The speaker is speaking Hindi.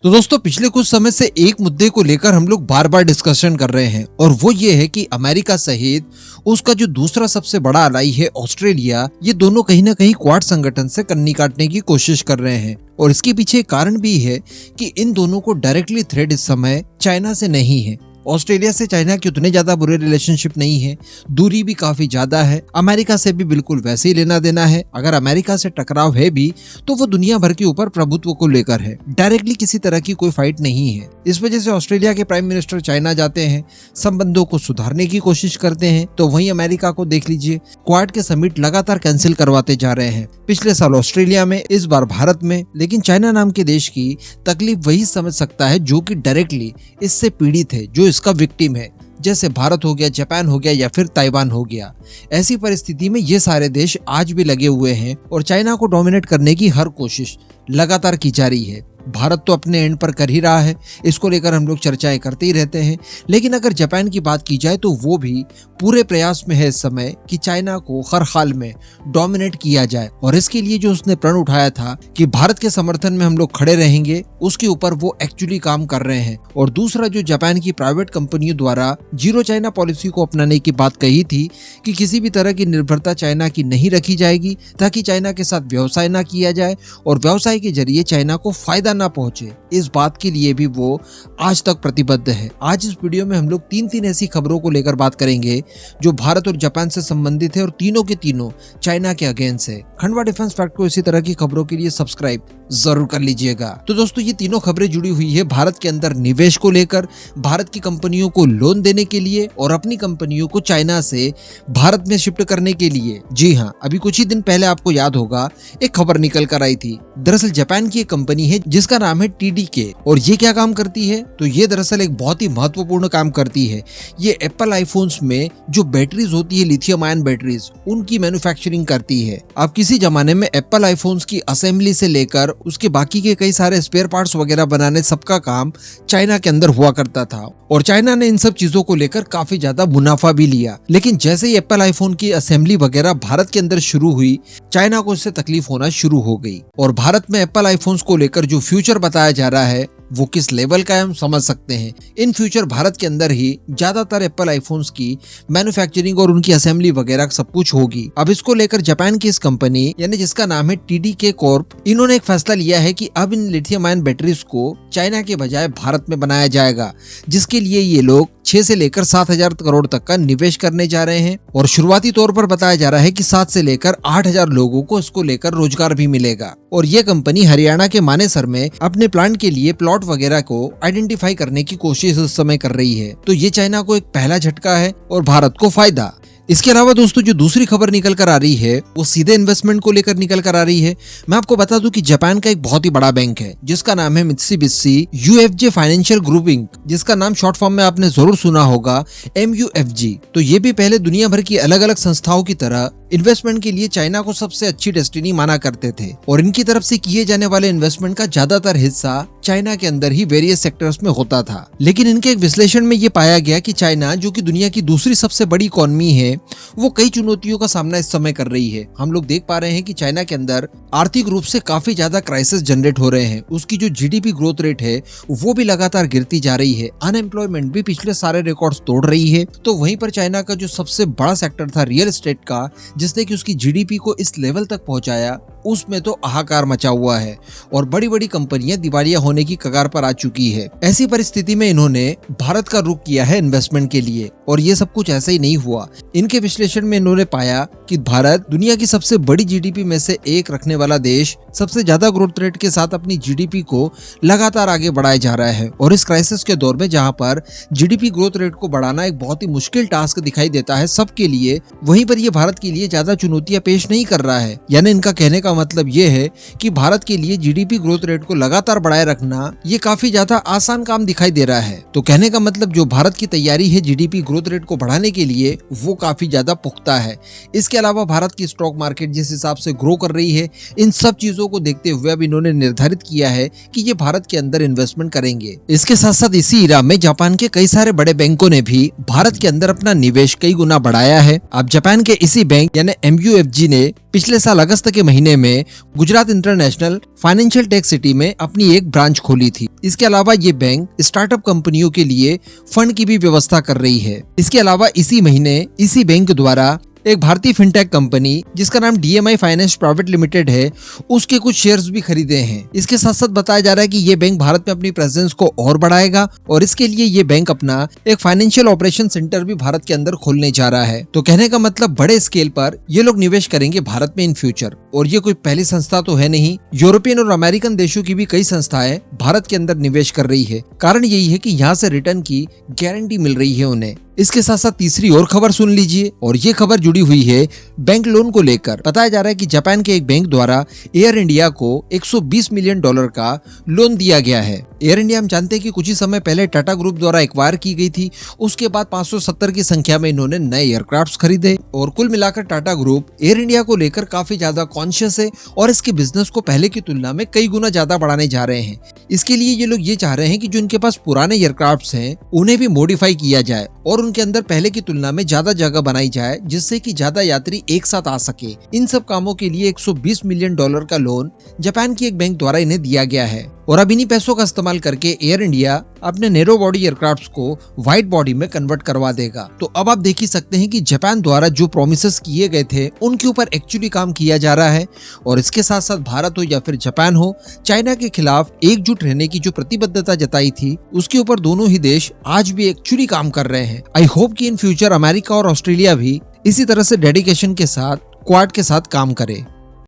तो दोस्तों पिछले कुछ समय से एक मुद्दे को लेकर हम लोग बार बार डिस्कशन कर रहे हैं और वो ये है कि अमेरिका सहित उसका जो दूसरा सबसे बड़ा अलाई है ऑस्ट्रेलिया, ये दोनों कहीं ना कहीं क्वाड संगठन से कन्नी काटने की कोशिश कर रहे हैं। और इसके पीछे कारण भी है कि इन दोनों को डायरेक्टली थ्रेट इस समय चाइना से नहीं है। ऑस्ट्रेलिया से चाइना के उतने ज्यादा बुरे रिलेशनशिप नहीं है, दूरी भी काफी ज्यादा है। अमेरिका से भी बिल्कुल वैसे ही लेना देना है। अगर अमेरिका से टकराव है भी तो वो दुनिया भर के ऊपर प्रभुत्व को लेकर है, डायरेक्टली किसी तरह की कोई फाइट नहीं है। इस वजह से ऑस्ट्रेलिया के प्राइम मिनिस्टर चाइना जाते हैं, संबंधों को सुधारने की कोशिश करते हैं। तो वहीं अमेरिका को देख लीजिए, क्वाड के समिट लगातार कैंसिल करवाते जा रहे हैं। पिछले साल ऑस्ट्रेलिया में, इस बार भारत में। लेकिन चाइना नाम के देश की तकलीफ वही समझ सकता है जो कि डायरेक्टली इससे पीड़ित है, जो इसका विक्टिम है, जैसे भारत हो गया, जापान हो गया या फिर ताइवान हो गया। ऐसी परिस्थिति में ये सारे देश आज भी लगे हुए हैं और चाइना को डोमिनेट करने की हर कोशिश लगातार की जा रही है। भारत तो अपने एंड पर कर ही रहा है, इसको लेकर हम लोग चर्चाएं करते ही रहते हैं। लेकिन अगर जापान की बात की जाए तो वो भी पूरे प्रयास में है इस समय कि चाइना को हर हाल में डोमिनेट किया जाए। और इसके लिए जो उसने प्रण उठाया था कि भारत के समर्थन में हम लोग खड़े रहेंगे, उसके ऊपर वो एक्चुअली काम कर रहे हैं। और दूसरा, जो जापान की प्राइवेट कंपनियों द्वारा जीरो चाइना पॉलिसी को अपनाने की बात कही थी कि किसी भी तरह की निर्भरता चाइना की नहीं रखी जाएगी, ताकि चाइना के साथ व्यवसाय ना किया जाए और व्यवसाय के जरिए चाइना को फायदा ना पहुंचे, इस बात के लिए भी वो आज तक प्रतिबद्ध है। आज इस वीडियो में हम लोग तीन ऐसी खबरों को लेकर बात करेंगे जो भारत और जापान से संबंधित है और तीनों के तीनों चाइना के अगेंस्ट है। खंडवा डिफेंस फैक्ट को इसी तरह की खबरों के लिए सब्सक्राइब जरूर कर लीजिएगा। तो दोस्तों, ये तीनों खबरें जुड़ी हुई है भारत के अंदर निवेश को लेकर, भारत की कंपनियों को लोन देने के लिए और अपनी कंपनियों को चाइना से भारत में शिफ्ट करने के लिए। जी हाँ, अभी कुछ ही दिन पहले आपको याद होगा एक खबर निकल कर आई थी। दरअसल जापान की एक कंपनी है जिसका नाम है TDK। और ये क्या काम करती है? तो ये दरअसल एक बहुत ही महत्वपूर्ण काम करती है। ये एप्पल आईफोन्स में जो बैटरीज होती है, लिथियम आयन बैटरीज, उनकी मैन्युफैक्चरिंग करती है। अब किसी जमाने में एप्पल आईफोन्स की असेंबली से लेकर उसके बाकी के कई सारे स्पेयर पार्ट्स वगैरह बनाने, सबका काम चाइना के अंदर हुआ करता था। और चाइना ने इन सब चीजों को लेकर काफी ज्यादा मुनाफा भी लिया। लेकिन जैसे ही एप्पल आईफोन की असेंबली वगैरह भारत के अंदर शुरू हुई, चाइना को इससे तकलीफ होना शुरू हो गई। और भारत में एप्पल आईफोन्स को लेकर जो फ्यूचर बताया जा रहा है वो किस लेवल का है हम समझ सकते हैं। इन फ्यूचर भारत के अंदर ही ज्यादातर एप्पल आईफोन्स की मैन्युफैक्चरिंग और उनकी असेंबली वगैरह सब कुछ होगी। अब इसको लेकर जापान की इस कंपनी, यानी जिसका नाम है TDK कॉर्प, इन्होंने एक फैसला लिया है कि अब इन लिथियम आयन बैटरीज को चाइना के बजाय भारत में बनाया जाएगा, जिसके लिए ये लोग 6 से लेकर 7,000 करोड़ तक का निवेश करने जा रहे हैं। और शुरुआती तौर पर बताया जा रहा है कि 7 से लेकर 8,000 लोगों को इसको लेकर रोजगार भी मिलेगा। और ये कंपनी हरियाणा के मानेसर में अपने प्लांट के लिए प्लॉट वगैरह को आइडेंटिफाई करने की कोशिश इस समय कर रही है। तो ये चाइना को एक पहला झटका है और भारत को फायदा। इसके अलावा दोस्तों, जो दूसरी खबर निकल कर आ रही है वो सीधे इन्वेस्टमेंट को लेकर निकल कर आ रही है। मैं आपको बता दूं कि जापान का एक बहुत ही बड़ा बैंक है जिसका नाम है Mitsubishi UFJ financial group Inc, जिसका नाम शॉर्ट फॉर्म में आपने जरूर सुना होगा, MUFG। तो ये भी पहले दुनिया भर की अलग अलग संस्थाओं की तरह इन्वेस्टमेंट के लिए चाइना को सबसे अच्छी डेस्टिनी माना करते थे। और इनकी तरफ से किए जाने वाले इन्वेस्टमेंट का ज्यादातर हिस्सा चाइना के अंदर ही वेरियस सेक्टर्स में होता था। लेकिन इनके एक विश्लेषण में ये पाया गया कि चाइना, जो कि दुनिया की दूसरी सबसे बड़ी इकोनॉमी है, वो कई चुनौतियों का सामना इस समय कर रही है। हम लोग देख पा रहे हैं कि चाइना के अंदर आर्थिक रूप से काफी ज्यादा क्राइसिस जनरेट हो रहे हैं। उसकी जो GDP ग्रोथ रेट है वो भी लगातार गिरती जा रही है। अनएम्प्लॉयमेंट भी पिछले सारे रिकॉर्ड्स तोड़ रही है। तो वहीं पर चाइना का जो सबसे बड़ा सेक्टर था रियल एस्टेट का, जिसने कि उसकी GDP को इस लेवल तक पहुंचाया, उसमें तो हाहाकार मचा हुआ है और बड़ी बड़ी कंपनियां दिवालिया होने की कगार पर आ चुकी है। ऐसी परिस्थिति में इन्होंने भारत का रुख किया है इन्वेस्टमेंट के लिए। और ये सब कुछ ऐसे ही नहीं हुआ। इनके विश्लेषण में इन्होंने पाया कि भारत दुनिया की सबसे बड़ी GDP में से एक रखने वाला देश सबसे ज्यादा ग्रोथ रेट के साथ अपनी GDP को लगातार आगे बढ़ाया जा रहा है। और इस क्राइसिस के दौर में जहां पर GDP ग्रोथ रेट को बढ़ाना एक बहुत ही मुश्किल टास्क दिखाई देता है सबके लिए, वहीं पर ये भारत के लिए ज्यादा चुनौतियां पेश नहीं कर रहा है। यानी इनका कहने का मतलब ये है कि भारत के लिए GDP ग्रोथ रेट को लगातार बढ़ाए रखना ये काफी ज्यादा आसान काम दिखाई दे रहा है। तो कहने का मतलब जो भारत की तैयारी है GDP ग्रोथ रेट को बढ़ाने के लिए, वो काफी ज्यादा पुख्ता है। इसके अलावा भारत की स्टॉक मार्केट जिस हिसाब से ग्रो कर रही है, इन सब चीजों को देखते हुए अब इन्होंने निर्धारित किया है कि ये भारत के अंदर इन्वेस्टमेंट करेंगे। इसके साथ साथ इसी इरा में जापान के कई सारे बड़े बैंकों ने भी भारत के अंदर अपना निवेश कई गुना बढ़ाया है। अब जापान के इसी बैंक यानी MUFG ने पिछले साल अगस्त के महीने में Gujarat international financial tech city में अपनी एक ब्रांच खोली थी। इसके अलावा ये बैंक स्टार्टअप कंपनियों के लिए फंड की भी व्यवस्था कर रही है। इसके अलावा इसी महीने इसी बैंक द्वारा एक भारतीय फिनटेक कंपनी जिसका नाम DMI फाइनेंस प्राइवेट लिमिटेड है, उसके कुछ शेयर्स भी खरीदे हैं। इसके साथ साथ बताया जा रहा है कि ये बैंक भारत में अपनी प्रेजेंस को और बढ़ाएगा और इसके लिए ये बैंक अपना एक फाइनेंशियल ऑपरेशन सेंटर भी भारत के अंदर खोलने जा रहा है। तो कहने का मतलब बड़े स्केल पर ये लोग निवेश करेंगे भारत में इन फ्यूचर। और ये कोई पहली संस्था तो है नहीं, यूरोपियन और अमेरिकन देशों की भी कई संस्थाएं भारत के अंदर निवेश कर रही है। कारण यही है कि यहाँ से रिटर्न की गारंटी मिल रही है उन्हें। इसके साथ साथ तीसरी और खबर सुन लीजिए, और ये खबर जुड़ी हुई है बैंक लोन को लेकर। बताया जा रहा है कि जापान के एक बैंक द्वारा एयर इंडिया को $120 मिलियन का लोन दिया गया है। एयर इंडिया हम जानते हैं कि कुछ ही समय पहले टाटा ग्रुप द्वारा एक्वायर की गई थी। उसके बाद 570 की संख्या में इन्होंने नए एयरक्राफ्ट खरीदे और कुल मिलाकर टाटा ग्रुप एयर इंडिया को लेकर काफी ज्यादा कॉन्शियस है और इसके बिजनेस को पहले की तुलना में कई गुना ज्यादा बढ़ाने जा रहे हैं। इसके लिए ये लोग ये चाह रहे हैं कि जो इनके पास पुराने एयरक्राफ्ट हैं उन्हें भी मॉडिफाई किया जाए और उनके अंदर पहले की तुलना में ज्यादा जगह बनाई जाए, जिससे कि ज्यादा यात्री एक साथ आ सके। इन सब कामों के लिए $120 मिलियन का लोन जापान की एक बैंक द्वारा इन्हें दिया गया है। और अब इन्हीं पैसों का इस्तेमाल करके एयर इंडिया अपने नैरो बॉडी एयरक्राफ्ट को वाइड बॉडी में कन्वर्ट करवा देगा। तो अब आप देख ही सकते हैं कि जापान द्वारा जो प्रोमिसेस किए गए थे उनके ऊपर एक्चुअली काम किया जा रहा है। और इसके साथ साथ भारत हो या फिर जापान हो, चाइना के खिलाफ एकजुट रहने की जो प्रतिबद्धता जताई थी उसके ऊपर दोनों ही देश आज भी एक्चुअली काम कर रहे हैं। आई होप कि इन फ्यूचर अमेरिका और ऑस्ट्रेलिया भी इसी तरह से डेडिकेशन के साथ क्वाड के साथ काम करे।